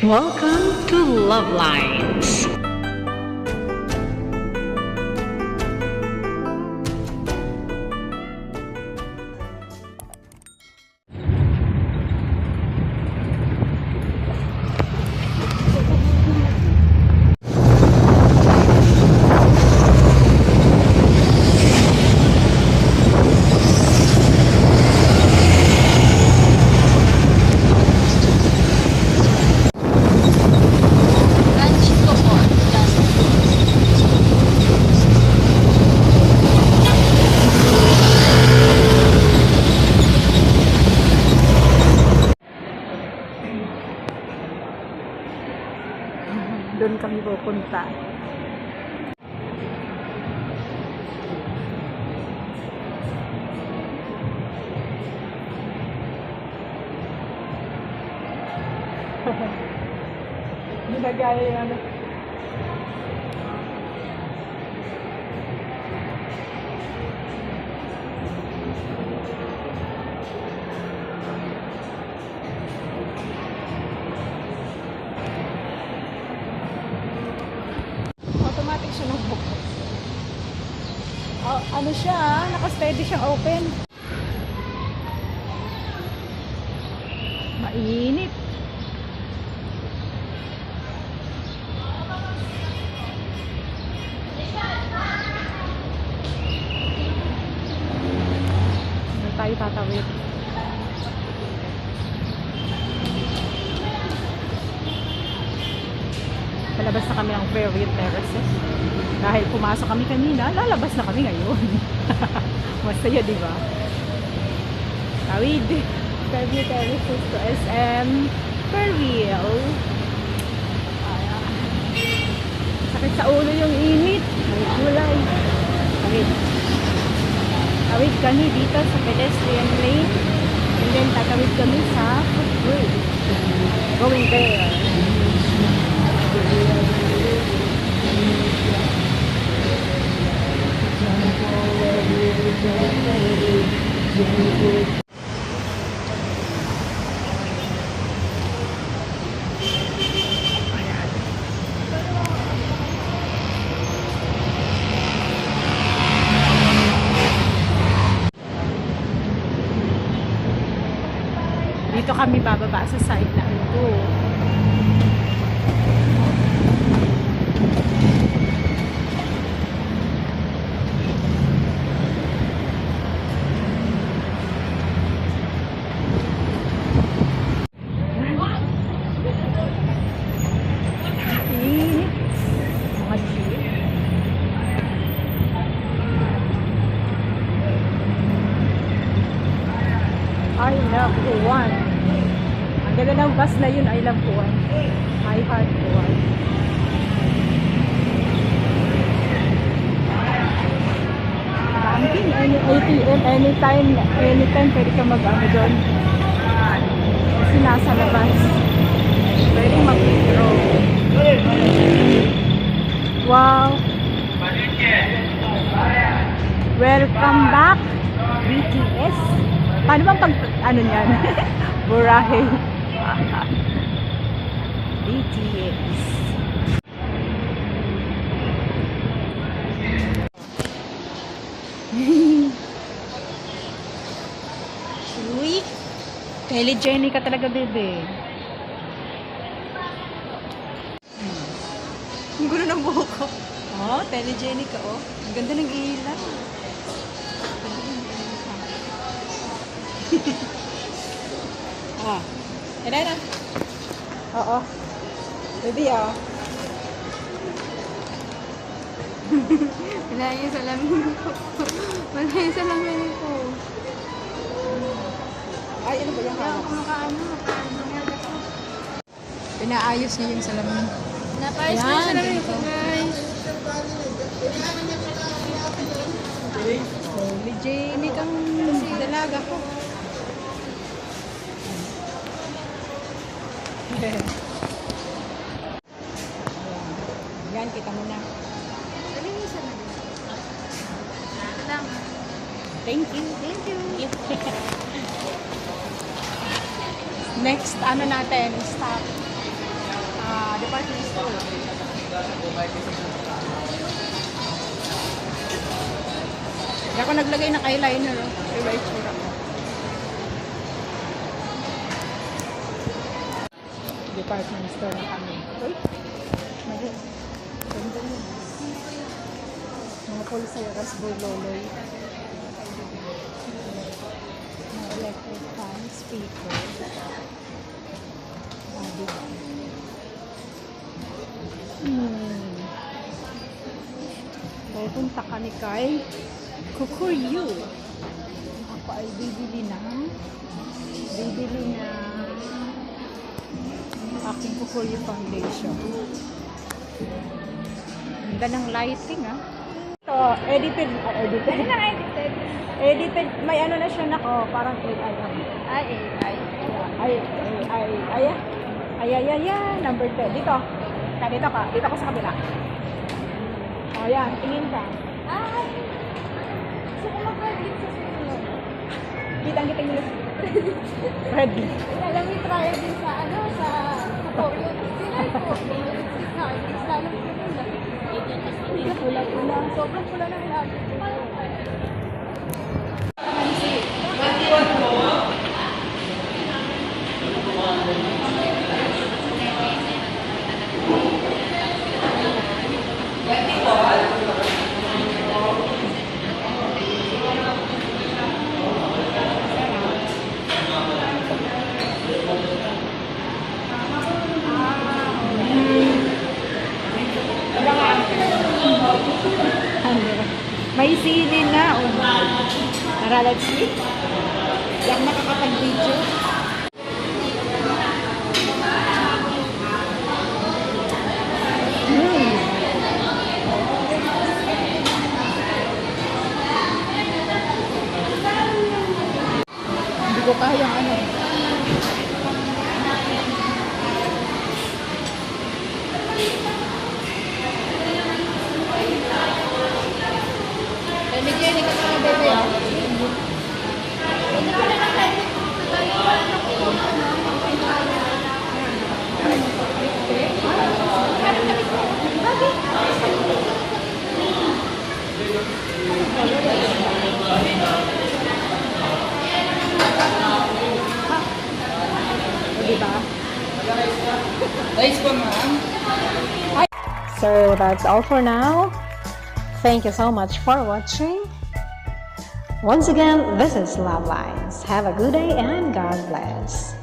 Welcome to Love Lines. Doon kami pupunta. Hindi na gaya yan. Automatic siya ng book. Ano siya, naka-steady siyang open. Mainit. Ano tayo tatawid? Lalabas na kami ng Fairview Terraces. Dahil pumasok kami kanina, lalabas na kami ngayon. Masaya, di ba? Tawid. Fairview Terraces to SM Fairview. Sakit sa ulo yung init. May kulay. Tawid. Tawid kami dito sa pedestrian lane. And then tatawid kami sa footbridge. Going there. Dito kami bababa sa side na ito. I love Juan. Ang ganda ng bus na yun, I love Juan. My heart Juan. Banking, ATM, anytime pwede ka mag-ano doon. Kasi nasa labas. Pwede mag-withdraw. Wow. Welcome back, BTS. Paano bang pag, ano niyan? Burahe. BTS. Uy, Kylie Jenny ka talaga, bebe. Ang gulo ng buhok ko. Oh, Kylie Jenny ka, oh. Ang ganda ng ilaw. Yan na. Oo. Baby, oh. Wala yung salamin ko. Wala yung salamin ko. Ay, ano ba yan? Kaya ako makaano. Pinaayos niya yung salamin. Napayos na yung salamin ko, guys. Holy Jenny kang dalaga ko. Yan, kita mo na. Dali yung salamin. Salamat. Thank you. Thank you. Next, ano natin? Stop. department store. Hindi ako naglagay ng eyeliner. Oh. Iba itsura ko. Department store na kami. Uy, mali. Ganda yun. Mga pulseras, burloloy. Mga electric fan, speaker. Diba? Dahil punta kami kay Kukuryu. Ako ay bibili ng aking Kukuryu foundation. Ganda ng lighting ah. Ito, edited. Edited, may ano na siya nako, parang AI. Number 10. Dito ka sa kabila. O, yan, tingin ka. Kitang-kitang nila. Ready. Alam mo, try din sa Korea. Sinay ko. Pula-pula. Sobrang pula ng labi. May sili na. Tara, let's see. Hindi ako nakakapag-video. Hindi ko kayang ano. So that's all for now. Thank you so much for watching. Once again, this is Love Lines. Have a good day and God bless.